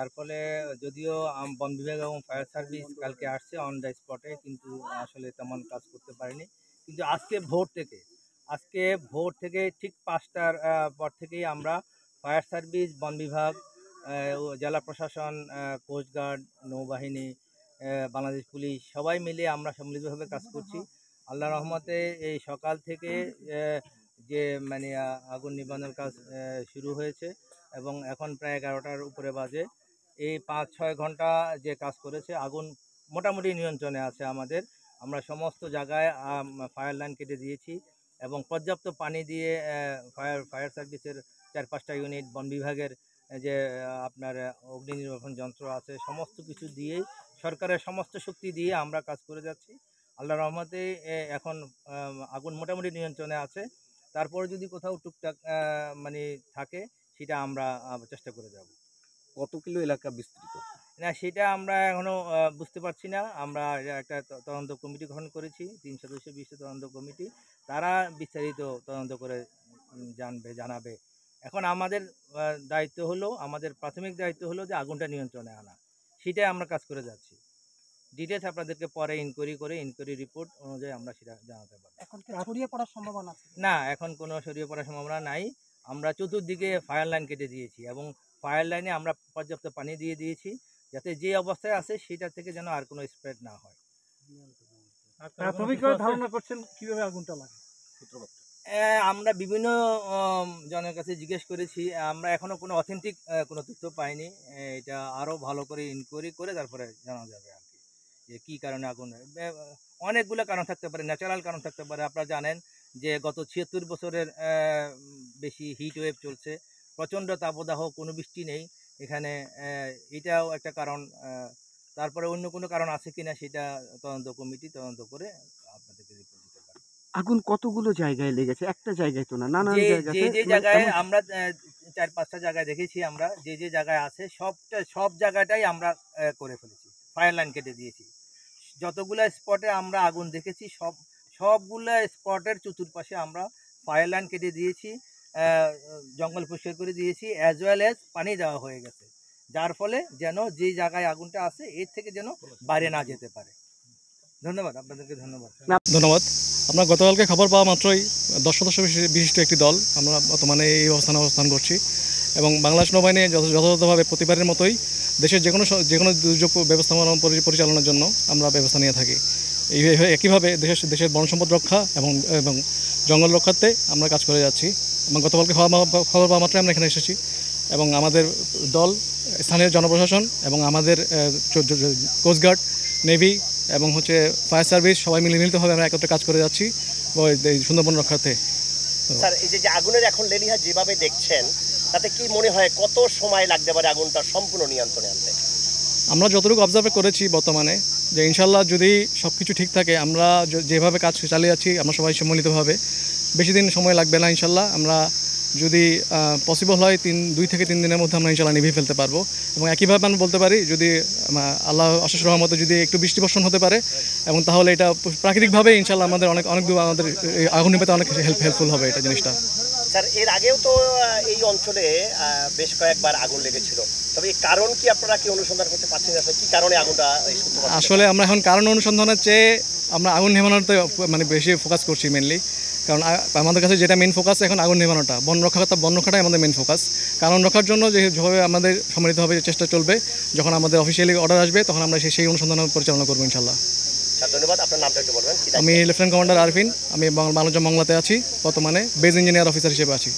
যার ফলে যদিও বন বিভাগ এবং ফায়ার সার্ভিস কালকে আসছে অন দ্য স্পটে, কিন্তু আসলে তেমন কাজ করতে পারেনি। কিন্তু আজকে ভোর থেকে ঠিক 5টার পর থেকেই আমরা ফায়ার সার্ভিস, বন বিভাগ, জেলা প্রশাসন, কোস্টগার্ড, নৌবাহিনী, বাংলাদেশ পুলিশ সবাই মিলে আমরা সম্মিলিতভাবে কাজ করছি। আল্লাহর রহমতে এই সকাল থেকে যে মানে আগুন নিবানোর কাজ শুরু হয়েছে এবং এখন প্রায় 11টার উপরে বাজে। এই 5-6 ঘন্টা যে কাজ করেছে, আগুন মোটামুটি নিয়ন্ত্রণে আছে আমাদের। আমরা সমস্ত জায়গায় ফায়ার লাইন কেটে দিয়েছি এবং পর্যাপ্ত পানি দিয়ে ফায়ার সার্ভিসের 4-5টা ইউনিট, বন বিভাগের যে আপনার অগ্নি নির্বাপন যন্ত্র আছে, সমস্ত কিছু দিয়েই সরকারের সমস্ত শক্তি দিয়ে আমরা কাজ করে যাচ্ছি। আল্লাহর রহমতে এখন আগুন মোটামুটি নিয়ন্ত্রণে আছে। তারপরে যদি কোথাও টুকটাক মানে থাকে সেটা আমরা চেষ্টা করে যাব। কত কিলো এলাকা বিস্তৃত না, সেটা আমরা এখনও বুঝতে পারছি না। আমরা একটা তদন্ত কমিটি গঠন করেছি, 3 সদস্য বিশিষ্ট তদন্ত কমিটি। তারা বিস্তারিত তদন্ত করে জানাবে। এখন আমাদের দায়িত্ব হলো, আমাদের প্রাথমিক দায়িত্ব হলো যে আগুনটা নিয়ন্ত্রণে আনা। সেটাই আমরা কাজ করে যাচ্ছি। ডিটেলস আপনাদেরকে পরে ইনকোয়ারি রিপোর্ট অনুযায়ী আমরা সেটা জানাতে পারবো। এখন কি ছড়িয়ে পড়ার সম্ভাবনা আছে? না, এখন কোনো ছড়িয়ে পড়ার সম্ভাবনা নাই। আমরা চতুর্দিকে ফায়ার লাইন কেটে দিয়েছি এবং ফায়ার লাইনে আমরা পর্যাপ্ত পানি দিয়ে দিয়েছি, যাতে যে অবস্থায় আছে সেটা থেকে যেন আর কোনো স্প্রেড না হয়। প্রাথমিকভাবে ধারণা করছেন কিভাবে আগুনটা লাগে? আমরা বিভিন্ন জনের কাছে জিজ্ঞেস করেছি, আমরা এখনো কোনো অথেন্টিক কোনো তথ্য পাইনি। এটা আরও ভালো করে ইনকোয়ারি করে তারপরে জানা যাবে আর কি, যে কী কারণে আগুন। অনেকগুলো কারণ থাকতে পারে, ন্যাচারাল কারণ থাকতে পারে। আপনারা জানেন যে গত 76 বছরের বেশি হিট ওয়েভ চলছে, প্রচণ্ড তাপদাহ, কোনো বৃষ্টি নেই এখানে, এটাও একটা কারণ। তারপরে অন্য কোনো কারণ আছে কিনা সেটা তদন্ত কমিটি তদন্ত করে আপনাদেরকে রিপোর্ট দিতে পারে। আগুন কতগুলো জায়গায় লেগেছে? একটা জায়গায় তো না, নানান জায়গায়। যে জায়গায় আমরা 4-5টা জায়গায় দেখেছি, আমরা যে জায়গায় আছে সব জায়গাটাই আমরা করে ফেলেছি, ফায়ার লাইন কেটে দিয়েছি। যতগুলো স্পটে আমরা আগুন দেখেছি সবগুলো স্পটের চতুর্পাশে আমরা ফায়ার লাইন কেটে দিয়েছি, জঙ্গল পরিষ্কার করে দিয়েছি, অ্যাজ ওয়েল অ্যাজ পানি দেওয়া হয়ে গেছে, যার ফলে যেন যে জায়গায় আগুনটা আছে এর থেকে যেন বাইরে না যেতে পারে। ধন্যবাদ আপনাদেরকে। ধন্যবাদ। আমরা গতকালকে খবর পাওয়া মাত্রই 10 সদস্য বিশিষ্ট একটি দল আমরা বর্তমানে এই অবস্থান করছি এবং বাংলাদেশ নৌবাহিনী যথাযথভাবে প্রতিবারের মতোই দেশের যে কোনো দুর্যোগ ব্যবস্থাপনা পরিচালনার জন্য আমরা ব্যবস্থা নিয়ে থাকি। একইভাবে দেশের বন সম্পদ রক্ষা এবং জঙ্গল রক্ষার্থে আমরা কাজ করে যাচ্ছি। এবং গতকালকে খবর পাওয়া মাত্রই আমরা এখানে এসেছি এবং আমাদের দল, স্থানীয় জনপ্রশাসন এবং আমাদের কোস্টগার্ড, নেভি এবং ফায়ার সার্ভিস সবাই মিলিতভাবে আমরা একত্রে কাজ করে যাচ্ছি এই সুন্দরবন রক্ষার্থে। স্যার, এই যে আগুনের এখন লেলিহান যেভাবে দেখছেন, তাতে কি মনে হয় কত সময় লাগতে পারে আগুনটা সম্পূর্ণ নিয়ন্ত্রণে আনতে? আমরা যতটুকু অবজার্ভ করেছি বর্তমানে, যে ইনশাল্লাহ যদি সব কিছু ঠিক থাকে, আমরা যেভাবে কাজ চালিয়ে যাচ্ছি আমরা সবাই সম্মিলিতভাবে, বেশি দিন সময় লাগবে না ইনশাল্লাহ। আমরা যদি পসিবল হয় 2 থেকে 3 দিনের মধ্যে আমরা ইনশাল্লাহ নিভিয়ে ফেলতে পারবো। এবং একইভাবে আমরা বলতে পারি, যদি আল্লাহ অশেষ রহমতে যদি একটু বৃষ্টি বর্ষণ হতে পারে এবং তাহলে এটা প্রাকৃতিকভাবে ইনশাল্লাহ আমাদের অনেক দূর আমাদের আগুন নিভাতে অনেক হেল্পফুল হবে এটা জিনিসটা। স্যার, এর আগেও তো এই অঞ্চলে বেশ কয়েকবার আগুন লেগেছিল, তবে এই কারণ কি আপনারা কি অনুসন্ধান করতে পারছেন? কি কারণে আগুনটা? আসলে আমরা এখন কারণ অনুসন্ধানের চেয়ে আমরা আগুন নেভানোতে মানে বেশি ফোকাস করছি মেনলি, কারণ আমাদের কাছে যেটা মেন ফোকাস এখন আগুন নেভানোটা, বন রক্ষাটাই আমাদের মেন ফোকাস। কারণ রক্ষার জন্য যেভাবে আমাদের সম্মিলিতভাবে চেষ্টা চলবে, যখন আমাদের অফিসিয়ালি অর্ডার আসবে তখন আমরা সেই অনুসন্ধান পরিচালনা করবো ইনশাল্লাহ। ধন্যবাদ। আপনার নামটা একটু বলবেন? আমি লেফটেন্যান্ট কমান্ডার আরফিন, আমি বাংলাদেশ মংলাতে আছি, বর্তমানে বেস ইঞ্জিনিয়ার অফিসার হিসেবে আছি।